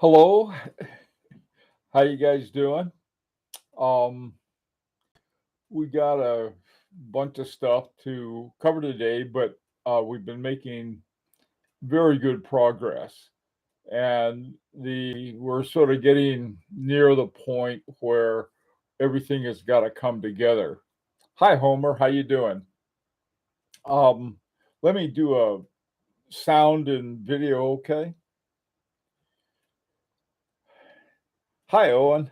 Hello, how you guys doing? Um, we got a bunch of stuff to cover today, but we've been making very good progress, and the we're sort of getting near the point where everything has got to come together. Hi, Homer, how you doing? Um, Let me do a sound and video, okay? Hi, Owen.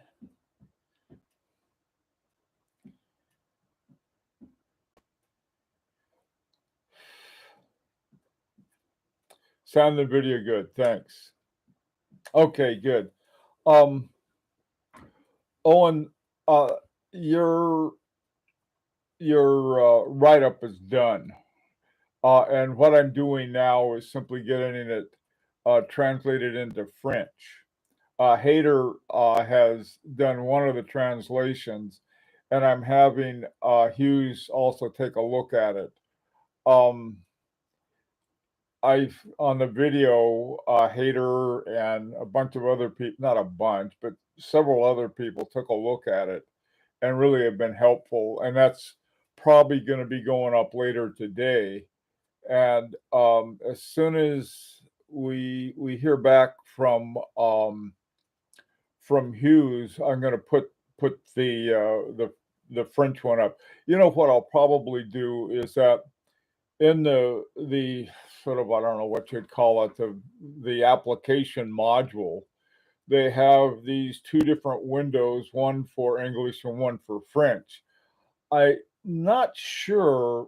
Sound and video good, thanks. Okay, good. Um, Owen, uh, your your write up is done, and what I'm doing now is simply getting it translated into French. Hayter has done one of the translations, and I'm having Hughes also take a look at it. Um, I've on the video, Hayter and a bunch of other people, not a bunch, but several other people took a look at it and really have been helpful. And that's probably going to be going up later today. And as soon as we hear back from Hughes, I'm going to put the French one up. You know what I'll probably do is that in the sort of, I don't know what you'd call it, the application module, they have these two different windows, one for English and one for French. I'm not sure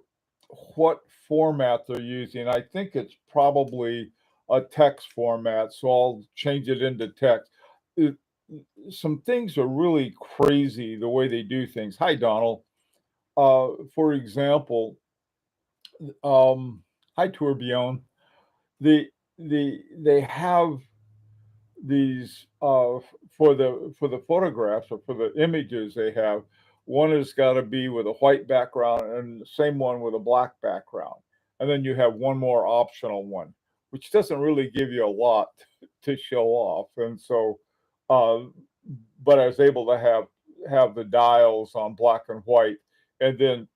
what format they're using. I think it's probably a text format, so I'll change it into text. It, some things are really crazy the way they do things. Hi, Donald. For example, hi, Tourbillon. They have these for the photographs or for the images they have. One has got to be with a white background and the same one with a black background, and then you have one more optional one, which doesn't really give you a lot to show off. And so, uh, but I was able to have the dials on black and white, and then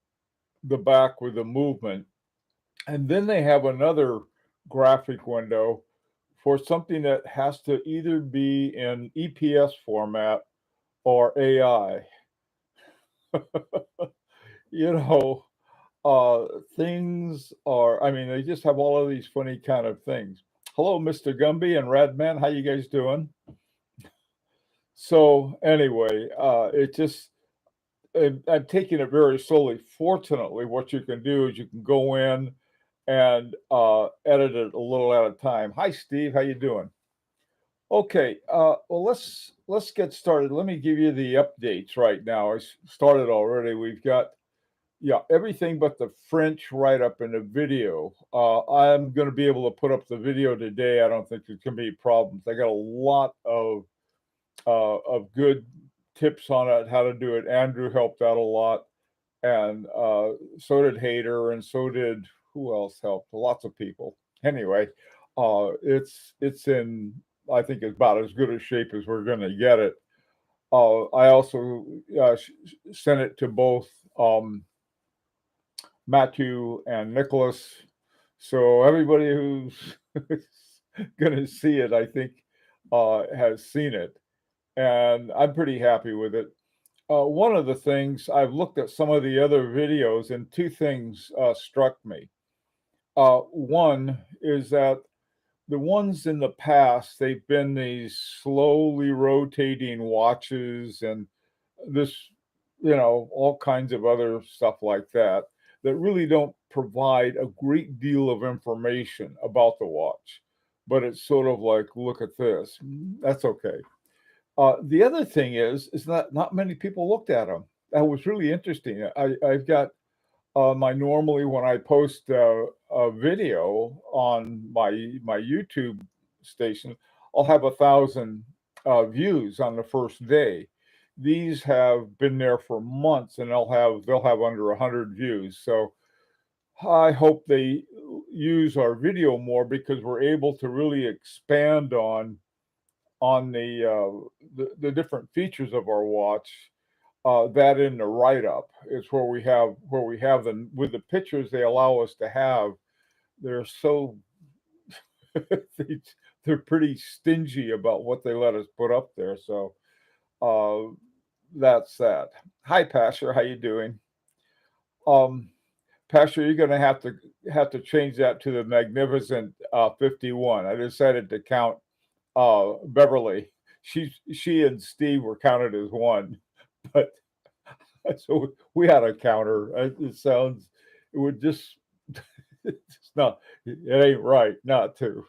the back with the movement, and then they have another graphic window for something that has to either be in EPS format or AI. You know, uh, things are, I mean, they just have all of these funny kind of things. Hello, Mr. Gumby and Radman. How you guys doing? So anyway, it just, I'm taking it very slowly. Fortunately, what you can do is you can go in and edit it a little at a time. Hi, Steve. How you doing? Okay. Well, let's get started. Let me give you the updates right now. Started already. We've got everything but the French write up in the video. I'm going to be able to put up the video today. I don't think there's going to be problems. I got a lot of good tips on it, how to do it. Andrew helped out a lot, and so did Hayter, and so did who else helped? Lots of people. Anyway, it's in, I think it's about as good a shape as we're going to get it. I also sent it to both Matthew and Nicholas, so everybody who's going to see it, I think, has seen it, and I'm pretty happy with it. One of the things I've looked at some of the other videos, and two things struck me. One is that the ones in the past, they've been these slowly rotating watches and this, all kinds of other stuff like that, that really don't provide a great deal of information about the watch. But it's sort of like, look at this. That's okay. The other thing is that not many people looked at them. That was really interesting. I've got my normally when I post a video on my YouTube station, I'll have 1,000 views on the first day. These have been there for months, and they'll have under 100 views. So I hope they use our video more because we're able to really expand on on the different features of our watch. That in the write up is where we have them with the pictures they allow us to have. They're so they, they're pretty stingy about what they let us put up there. So uh, that's that. Hi, Pastor. How you doing? Um, Pastor, you're going to have to change that to the magnificent 51. I decided to count Beverly. She and Steve were counted as one, but so we had a counter. It would just it's not it ain't right not to.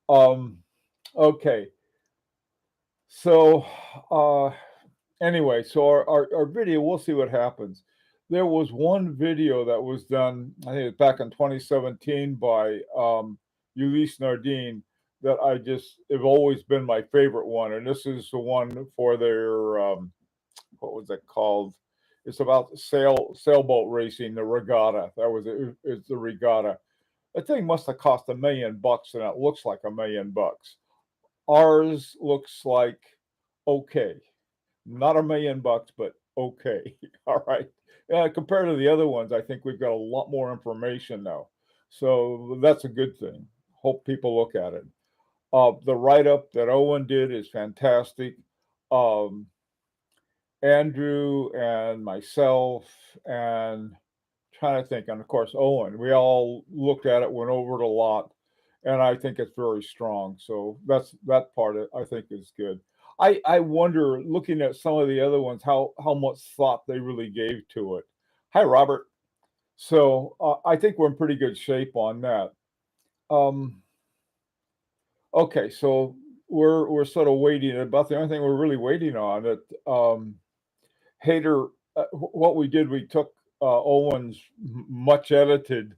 Um, okay, so uh, anyway, so our video, we'll see what happens. There was one video that was done, I think it's back in 2017 by Ulysse Nardine that I just have always been my favorite one, and this is the one for their what was it called? It's about sailboat racing, the regatta. It's the regatta. The thing must have cost $1 million, and it looks like $1 million. Ours looks like okay, not $1 million, but okay. All right. Compared to the other ones, I think we've got a lot more information now, so that's a good thing. Hope people look at it. The write up that Owen did is fantastic. Um, Andrew and myself and trying to think, and of course Owen. We all looked at it, went over it a lot, and I think it's very strong. So that part I think is good. I wonder, looking at some of the other ones, how much thought they really gave to it. Hi, Robert. So I think we're in pretty good shape on that. Um, okay, so we're sort of waiting. About the only thing we're really waiting on it. Hater, what we did, we took Owen's much edited,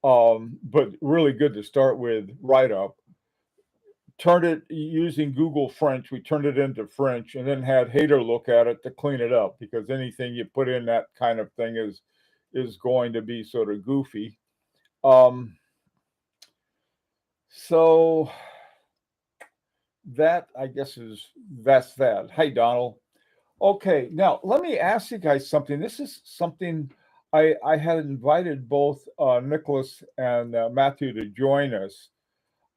but really good to start with write up, turned it using Google French. We turned it into French and then had Hater look at it to clean it up because anything you put in that kind of thing is going to be sort of goofy. Um, so that I guess that's that. Hey, Donald. Okay, now let me ask you guys something. This is something I had invited both Nicholas and Matthew to join us.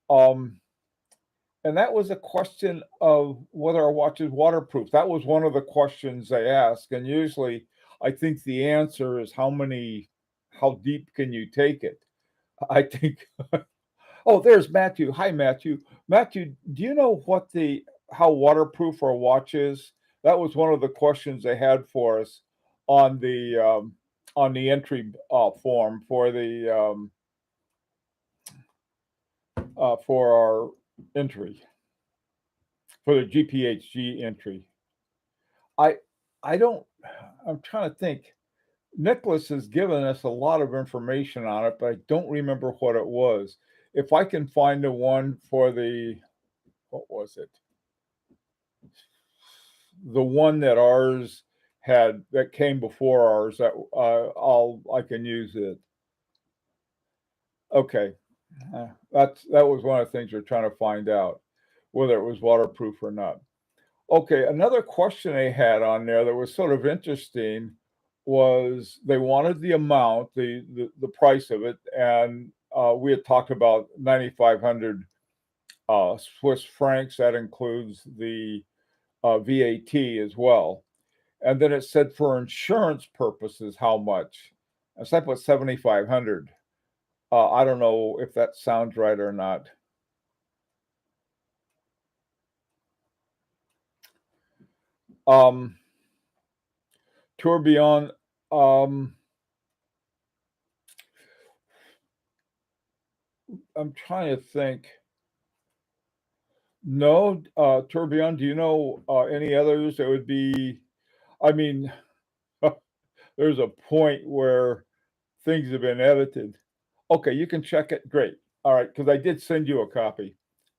Um, and that was a question of whether our watch is waterproof. That was one of the questions they ask. And usually I think the answer is how deep can you take it? I think, oh, there's Matthew. Hi, Matthew. Matthew, do you know how waterproof our watch is? That was one of the questions they had for us on the entry form for our entry for the GPHG entry. I I don't. I'm trying to think. Nicholas has given us a lot of information on it, but I don't remember what it was. If I can find the one for what was it? The one that ours had that came before ours that I can use it. Okay, that was one of the things we're trying to find out whether it was waterproof or not. Okay, another question they had on there that was sort of interesting was they wanted the amount, the price of it, and we had talked about 9,500 Swiss francs. That includes the VAT as well. And then it said for insurance purposes, how much? So I put 7,500. I don't know if that sounds right or not. Tourbillon, I'm trying to think. No, Tourbillon, do you know any others that would be? I mean, there's a point where things have been edited. Okay, you can check it. Great. All right, because I did send you a copy.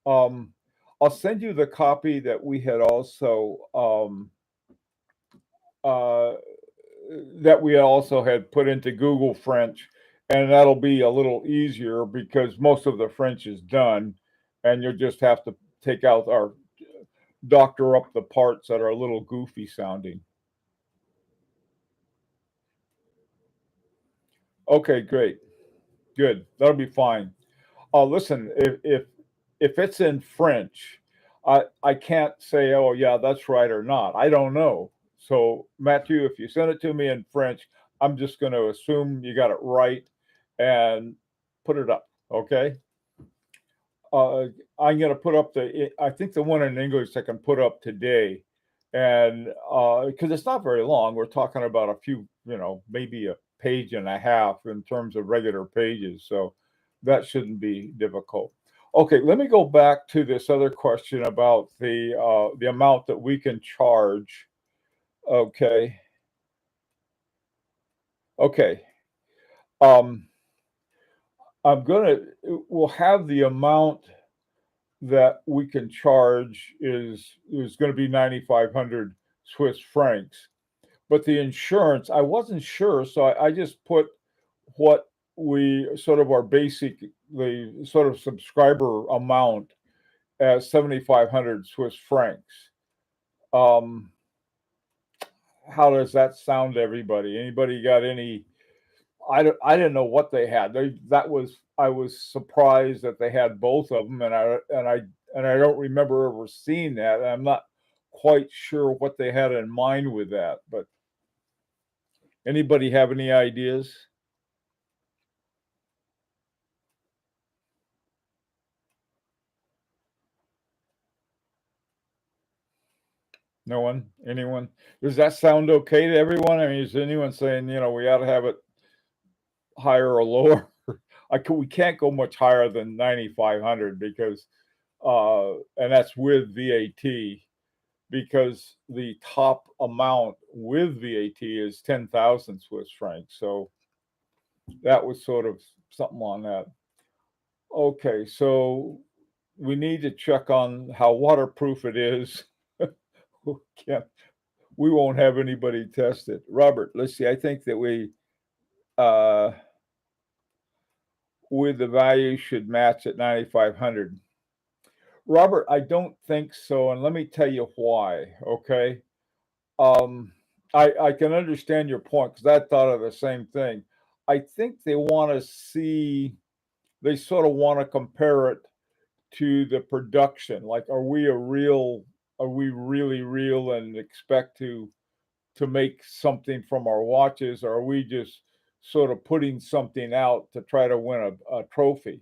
Um, I'll send you the copy that we had also uh, had put into Google French, and that'll be a little easier because most of the French is done, and you'll just have to take out our doctor up the parts that are a little goofy sounding. Okay, great. Good. That'll be fine. Listen, if it's in French, I can't say, oh yeah, that's right or not. I don't know. So Matthew, if you send it to me in French, I'm just going to assume you got it right and put it up. Okay. Uh, I'm going to put up I think the one in English I can put up today, and because it's not very long, we're talking about a few, maybe a page and a half in terms of regular pages, so that shouldn't be difficult. Okay, let me go back to this other question about the amount that we can charge. Okay, okay. Um, we'll have the amount that we can charge is going to be 9,500 Swiss francs. But the insurance, I wasn't sure, so I just put what we sort of our basic, the sort of subscriber amount as 7,500 Swiss francs. Um, how does that sound to everybody? Anybody got any? I didn't know what they had. I was surprised that they had both of them, and I don't remember ever seeing that. And I'm not quite sure what they had in mind with that. But anybody have any ideas? No one? Anyone? Does that sound okay to everyone? I mean, is anyone saying, we ought to have it higher or lower? We can't go much higher than 9,500 because, and that's with VAT, because the top amount with VAT is 10,000 Swiss francs. So that was sort of something on that. Okay, so we need to check on how waterproof it is. We can't we won't have anybody test it. Robert, let's see. I think that uh, with the value should match at 9,500. Robert, I don't think so, and let me tell you why. Okay, um, I can understand your point because I thought of the same thing. I think they want to see. They sort of want to compare it to the production. Like, are we a real? Are we really real and expect to make something from our watches, or are we just sort of putting something out to try to win a trophy?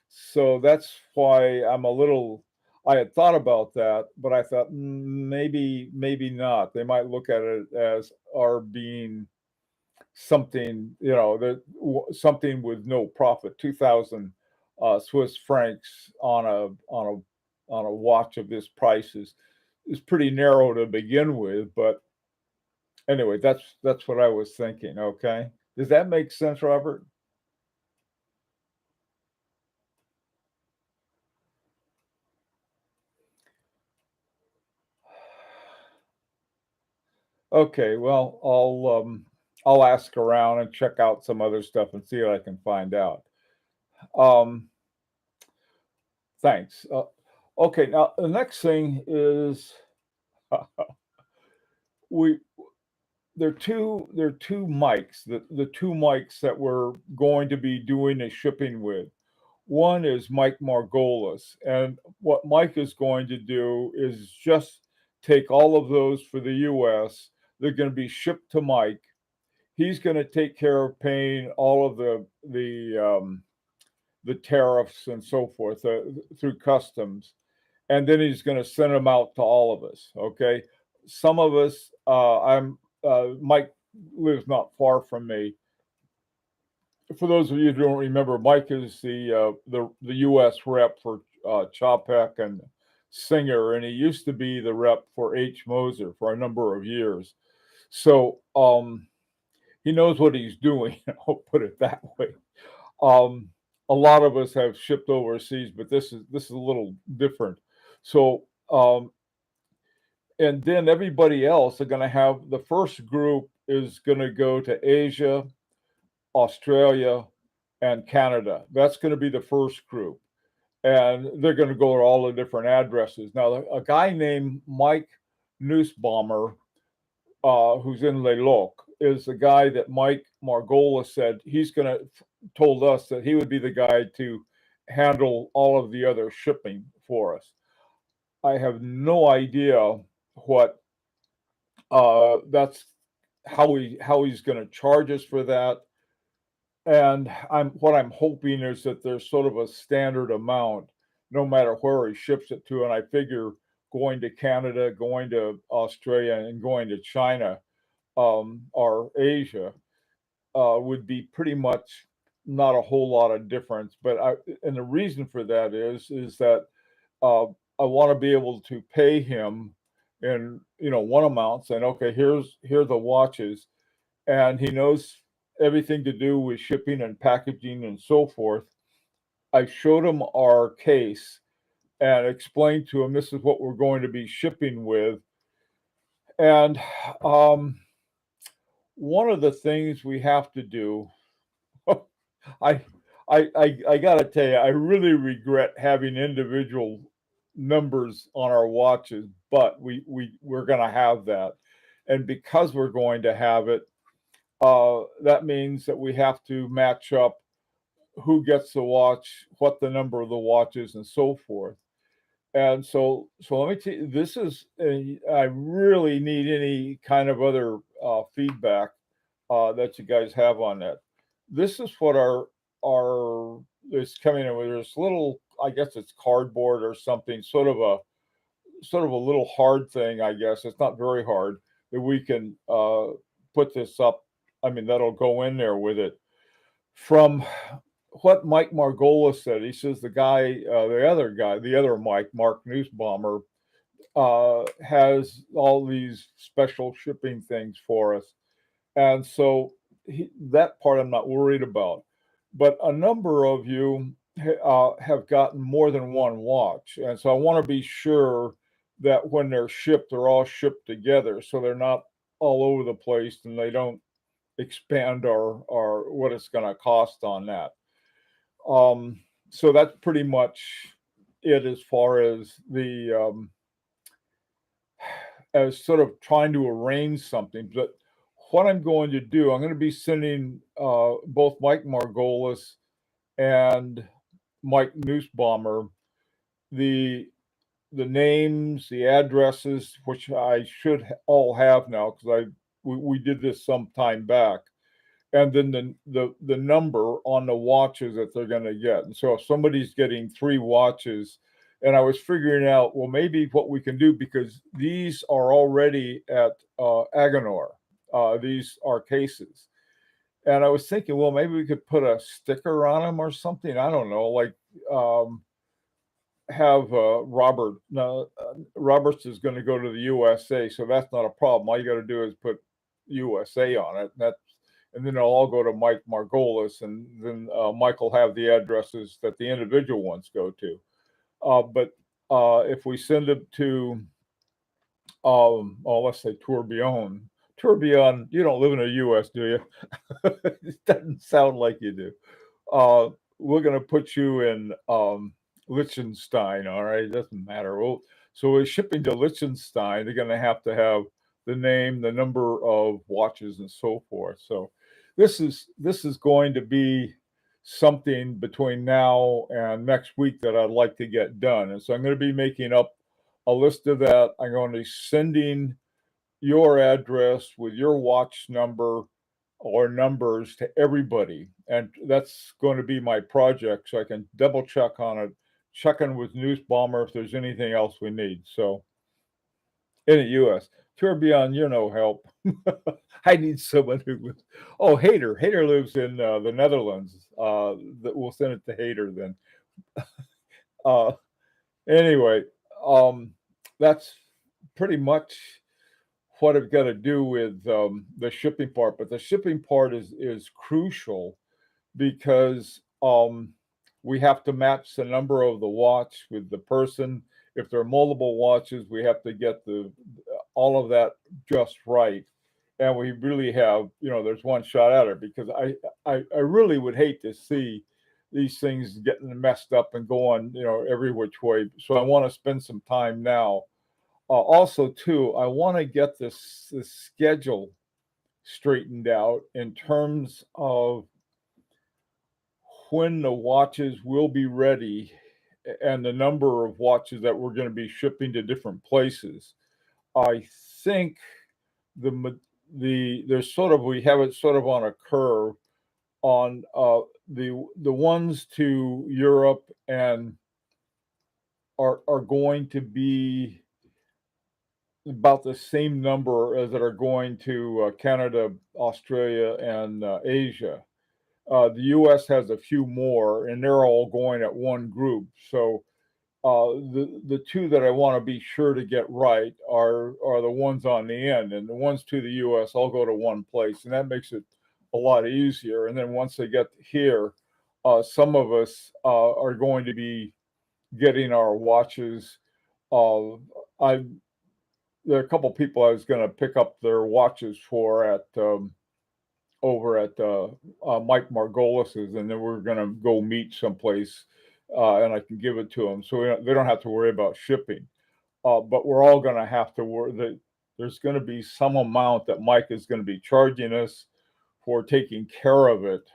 So that's why I had thought about that, but I thought maybe not. They might look at it as our being something, something with no profit. 2,000 Swiss francs on a watch of this price is pretty narrow to begin with, but anyway, that's what I was thinking, okay? Does that make sense, Robert? Okay, well, I'll ask around and check out some other stuff and see what I can find out. Um, thanks. Okay, now the next thing is we there are two mics, the two mics that we're going to be doing a shipping with. One is Mike Margolis, and what Mike is going to do is just take all of those for the US. They're going to be shipped to Mike. He's going to take care of paying all of the tariffs and so forth through customs, and then he's going to send them out to all of us. Okay, some of us, I'm Mike lives not far from me. For those of you who don't remember, Mike is the U.S. rep for Chopek and Singer, and he used to be the rep for H. Moser for a number of years. So he knows what he's doing. I'll put it that way. Um, a lot of us have shipped overseas, but this is a little different. So and then everybody else are going to have the first group is going to go to Asia, Australia, and Canada. That's going to be the first group. and they're going to go to all the different addresses. Now, a guy named Mike Nussbaumer, who's in Leloc, is the guy that Mike Margolis said he's going to told us that he would be the guy to handle all of the other shipping for us. I have no idea what that's how he's going to charge us for that. And what I'm hoping is that there's sort of a standard amount, no matter where he ships it to. And I figure going to Canada, going to Australia, and going to China or Asia would be pretty much not a whole lot of difference. And the reason for that is that uh, I want to be able to pay him in one amount, saying, okay, here are the watches, and he knows everything to do with shipping and packaging and so forth. I showed him our case and explained to him this is what we're going to be shipping with. And one of the things we have to do, I I got to tell you, I really regret having individual numbers on our watches, but we're going to have that, and because we're going to have it, that means that we have to match up who gets the watch, what the number of the watch is, and so forth. And so let me tell you, I really need any kind of other feedback that you guys have on that. This is what our is coming in with this little, I guess it's cardboard or something, sort of a little hard thing, I guess. It's not very hard that we can put this up. I mean, that'll go in there with it. From what Mike Margolis said, he says the other Mike, Mark Nussbaumer, has all these special shipping things for us. And so that part I'm not worried about. But a number of you have gotten more than one watch. And so I want to be sure that when they're shipped, they're all shipped together so they're not all over the place and they don't expand our what it's going to cost on that. So that's pretty much it as far as the as sort of trying to arrange something. But what I'm going to do, I'm going to be sending both Mike Margolis and Mike Nussbaumer the names, the addresses, which I should all have now because we did this some time back, and then the number on the watches that they're going to get. And so if somebody's getting 3 watches, and I was figuring out, well, maybe what we can do, because these are already at Agenor, these are cases. And I was thinking, well, maybe we could put a sticker on them or something. I don't know, like have Robert. Now, Roberts is going to go to the USA, so that's not a problem. All you got to do is put USA on it. And then it'll all go to Mike Margolis, and then Mike will have the addresses that the individual ones go to. But if we send it to, let's say Tourbillon, you don't live in the U.S., do you? It doesn't sound like you do. We're going to put you in Liechtenstein, all right? It doesn't matter. Well, so we're shipping to Liechtenstein. They're going to have the name, the number of watches, and so forth. So this is going to be something between now and next week that I'd like to get done. And so I'm going to be making up a list of that. I'm going to be sending your address with your watch number or numbers to everybody. And that's going to be my project, so I can double check on it, check in with Nussbaumer if there's anything else we need. So in the U.S., Tourbillon, you're no help. I need someone who would. Oh, Hader. Hader lives in the Netherlands. That we'll send it to Hader then. Anyway, that's pretty much what I've got to do with the shipping part. But the shipping part is crucial because we have to match the number of the watch with the person. If there are multiple watches, we have to get all of that just right. And we really have, there's one shot at it, because I really would hate to see these things getting messed up and going, every which way. So I want to spend some time now. Also, too, I want to get this schedule straightened out in terms of when the watches will be ready and the number of watches that we're going to be shipping to different places. I think there's sort of, we have it sort of on a curve on the ones to Europe and are going to be about the same number as that are going to Canada, Australia, and Asia. The U.S. has a few more, and they're all going at one group. So the two that I want to be sure to get right are the ones on the end, and the ones to the U.S. all go to one place, and that makes it a lot easier. And then once they get here, some of us are going to be getting our watches. I There are a couple people I was going to pick up their watches for at over at Mike Margolis's, and then we're going to go meet someplace, and I can give it to them, so they don't have to worry about shipping. But we're all going to have to worry that there's going to be some amount that Mike is going to be charging us for taking care of it,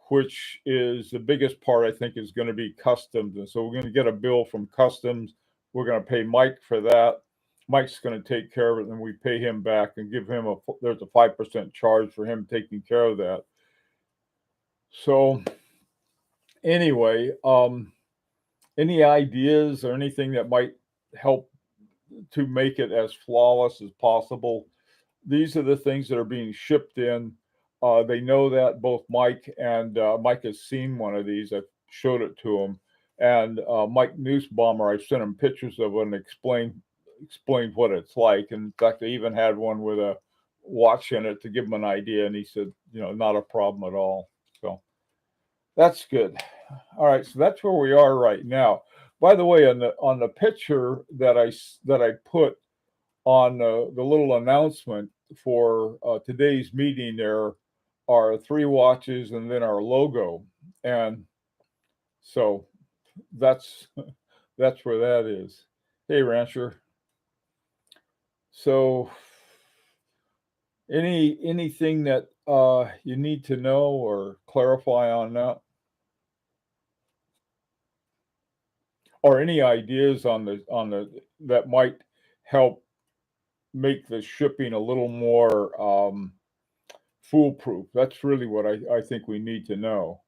which is the biggest part. I think is going to be customs, and so we're going to get a bill from customs. We're going to pay Mike for that. Mike's going to take care of it, and we pay him back and give him there's a 5% charge for him taking care of that. So anyway, any ideas or anything that might help to make it as flawless as possible? These are the things that are being shipped in. They know that both Mike and Mike has seen one of these. I showed it to him, and Mike Nussbaumer, I sent him pictures of it and explained what it's like. And in fact, I even had one with a watch in it to give him an idea, and he said, not a problem at all. So that's good. All right, so that's where we are right now. By the way, on the picture that I put on the little announcement for today's meeting, there are 3 watches and then our logo, and so that's where that is. Hey, Rancher. So anything that you need to know or clarify on that, or any ideas on the that might help make the shipping a little more foolproof? That's really what I think we need to know.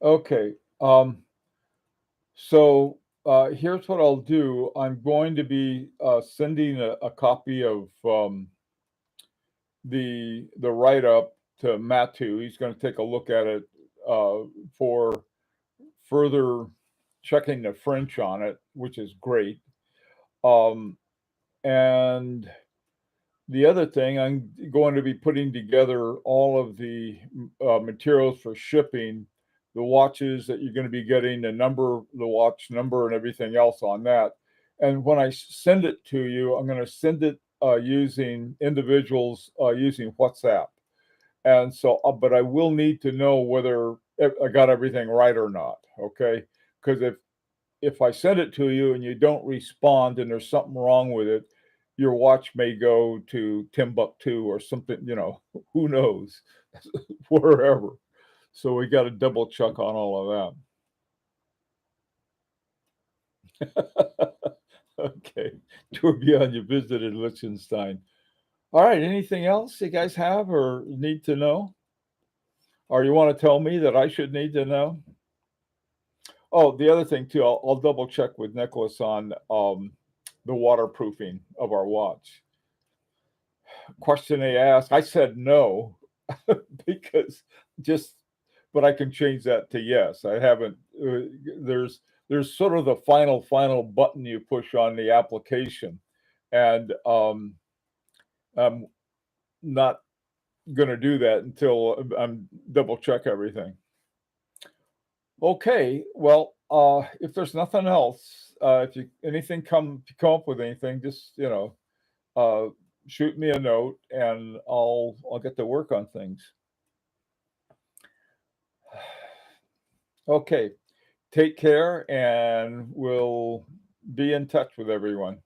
Okay. So here's what I'll do. I'm going to be sending a copy of the write-up to Matthew. He's going to take a look at it for further checking the French on it, which is great. And the other thing, I'm going to be putting together all of the materials for shipping, the watches that you're going to be getting, the watch number, and everything else on that. And when I send it to you, I'm going to send it using individuals using WhatsApp. And so, but I will need to know whether I got everything right or not. Okay, because if I send it to you and you don't respond and there's something wrong with it, your watch may go to Timbuktu or something, who knows, wherever. So we got to double check on all of that. Okay. Tourbillon, you visited Liechtenstein. All right. Anything else you guys have or need to know? Or you want to tell me that I should need to know? Oh, the other thing too, I'll double check with Nicholas on the waterproofing of our watch. Question they asked, I said no, because but I can change that to yes. I haven't. There's sort of the final button you push on the application, and I'm not going to do that until I'm double check everything. Okay, well, if there's nothing else, if you come up with anything, just shoot me a note, and I'll get to work on things. Okay, take care, and we'll be in touch with everyone.